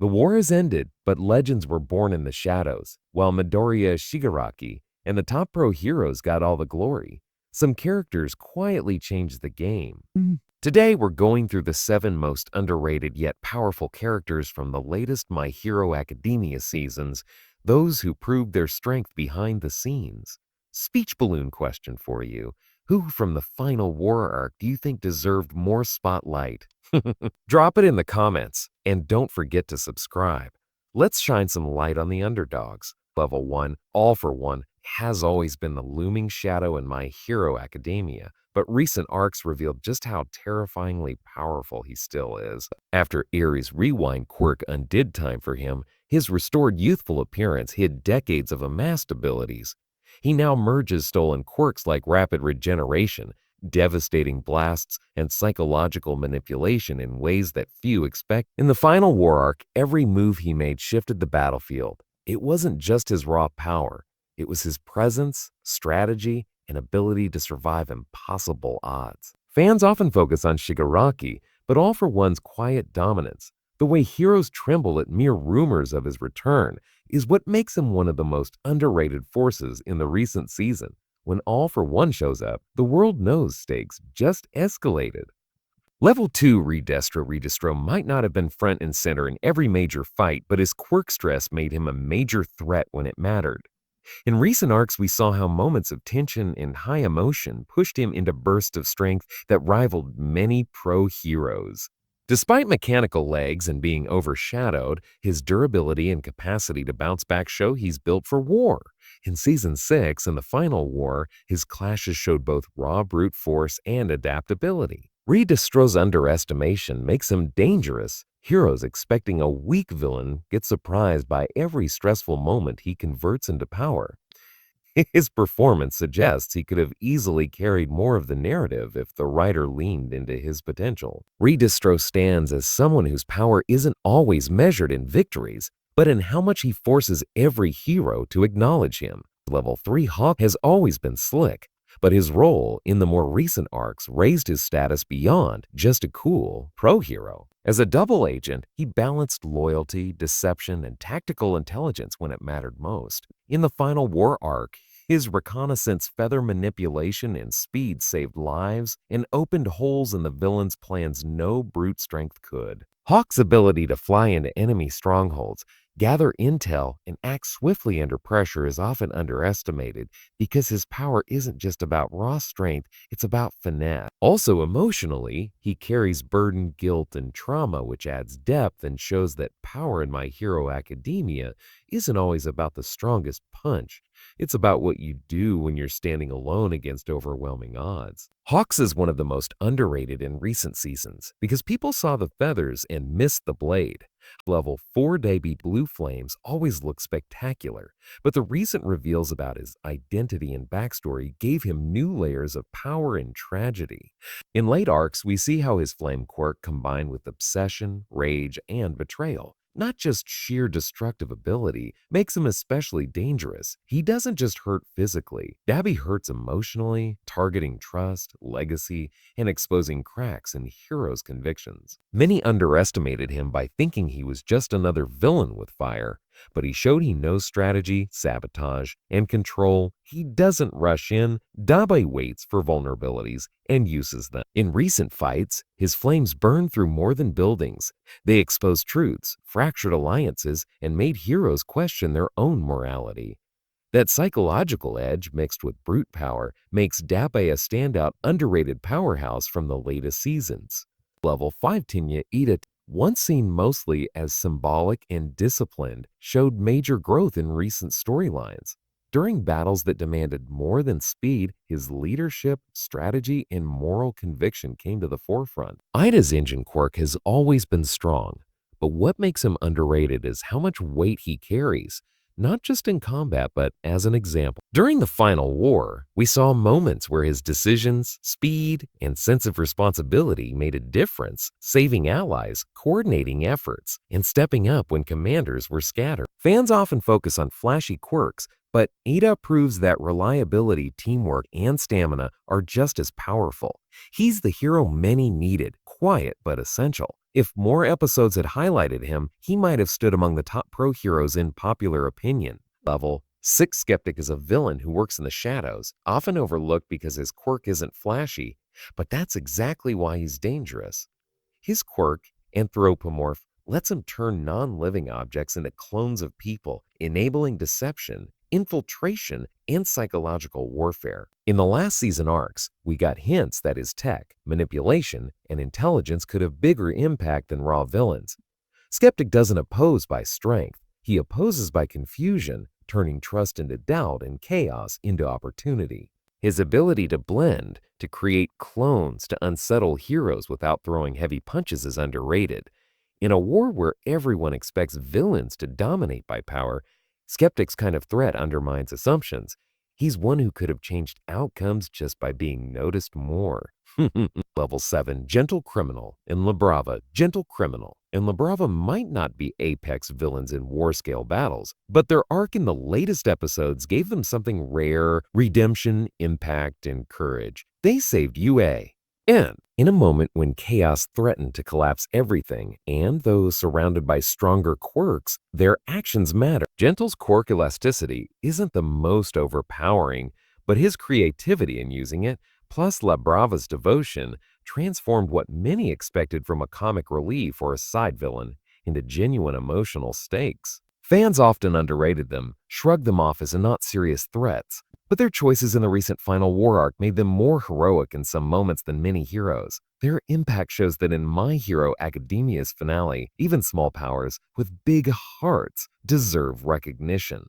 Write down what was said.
The war has ended, but legends were born in the shadows, while Midoriya, Shigaraki, and the top pro heroes got all the glory. Some characters quietly changed the game. Today, we're going through the 7 most underrated yet powerful characters from the latest My Hero Academia seasons, those who proved their strength behind the scenes. Speech balloon question for you. Who from the final war arc do you think deserved more spotlight? Drop it in the comments, and don't forget to subscribe. Let's shine some light on the underdogs. Level 1, All for One, has always been the looming shadow in My Hero Academia, but recent arcs revealed just how terrifyingly powerful he still is. After Erie's rewind quirk undid time for him, his restored youthful appearance hid decades of amassed abilities. He now merges stolen quirks like rapid regeneration, devastating blasts, and psychological manipulation in ways that few expect. In the final war arc, every move he made shifted the battlefield. It wasn't just his raw power, it was his presence, strategy, and ability to survive impossible odds. Fans often focus on Shigaraki, but All for One's quiet dominance, the way heroes tremble at mere rumors of his return, is what makes him one of the most underrated forces in the recent season. When All for One shows up, the world knows stakes just escalated. Level 2 Redestro might not have been front and center in every major fight, but his quirk stress made him a major threat when it mattered. In recent arcs, we saw how moments of tension and high emotion pushed him into bursts of strength that rivaled many pro heroes. Despite mechanical legs and being overshadowed, his durability and capacity to bounce back show he's built for war. In Season 6 and the final war, his clashes showed both raw brute force and adaptability. Redestro's underestimation makes him dangerous. Heroes expecting a weak villain get surprised by every stressful moment he converts into power. His performance suggests he could have easily carried more of the narrative if the writer leaned into his potential. Redestro stands as someone whose power isn't always measured in victories, but in how much he forces every hero to acknowledge him. Level 3 Hawk has always been slick, but his role in the more recent arcs raised his status beyond just a cool pro hero. As a double agent, he balanced loyalty, deception, and tactical intelligence when it mattered most. In the final war arc, his reconnaissance, feather manipulation, and speed saved lives and opened holes in the villain's plans no brute strength could. Hawk's ability to fly into enemy strongholds, gather intel, and act swiftly under pressure is often underestimated because his power isn't just about raw strength, it's about finesse. Also emotionally, he carries burden, guilt, and trauma, which adds depth and shows that power in My Hero Academia isn't always about the strongest punch. It's about what you do when you're standing alone against overwhelming odds. Hawks is one of the most underrated in recent seasons because people saw the feathers and missed the blade. Level 4 Baby Blue Flames always look spectacular, but the recent reveals about his identity and backstory gave him new layers of power and tragedy. In late arcs, we see how his flame quirk combined with obsession, rage, and betrayal. Not just sheer destructive ability makes him especially dangerous. He doesn't just hurt physically. Dabby hurts emotionally, targeting trust, legacy, and exposing cracks in heroes' convictions. Many underestimated him by thinking he was just another villain with fire, but he showed he knows strategy, sabotage, and control. He doesn't rush in. Dabe waits for vulnerabilities and uses them. In recent fights, his flames burned through more than buildings. They exposed truths, fractured alliances, and made heroes question their own morality. That psychological edge mixed with brute power makes Dabe a standout, underrated powerhouse from the latest seasons. Level 5 Tinya Ida, once seen mostly as symbolic and disciplined, showed major growth in recent storylines. During battles that demanded more than speed, his leadership, strategy, and moral conviction came to the forefront. Ida's engine quirk has always been strong, but what makes him underrated is how much weight he carries, not just in combat, but as an example. During the final war, we saw moments where his decisions, speed, and sense of responsibility made a difference, saving allies, coordinating efforts, and stepping up when commanders were scattered. Fans often focus on flashy quirks, but Ada proves that reliability, teamwork, and stamina are just as powerful. He's the hero many needed, quiet but essential. If more episodes had highlighted him, he might have stood among the top pro heroes in popular opinion. Level 6 Skeptic is a villain who works in the shadows, often overlooked because his quirk isn't flashy, but that's exactly why he's dangerous. His quirk, Anthropomorph, lets him turn non-living objects into clones of people, enabling deception, infiltration, and psychological warfare. In the last season arcs, we got hints that his tech, manipulation, and intelligence could have bigger impact than raw villains. Skeptic doesn't oppose by strength, he opposes by confusion, turning trust into doubt and chaos into opportunity. His ability to blend, to create clones, to unsettle heroes without throwing heavy punches is underrated. In a war where everyone expects villains to dominate by power, Skeptic's kind of threat undermines assumptions. He's one who could have changed outcomes just by being noticed more. Level 7 Gentle Criminal in La Brava. Gentle Criminal and La Brava might not be apex villains in war-scale battles, but their arc in the latest episodes gave them something rare: redemption, impact, and courage. They saved UA. And in a moment when chaos threatened to collapse everything, and those surrounded by stronger quirks, their actions matter. Gentle's quirk elasticity isn't the most overpowering, but his creativity in using it, plus La Brava's devotion, transformed what many expected from a comic relief or a side villain into genuine emotional stakes. Fans often underrated them, shrugged them off as not serious threats, but their choices in the recent final war arc made them more heroic in some moments than many heroes. Their impact shows that in My Hero Academia's finale, even small powers with big hearts deserve recognition.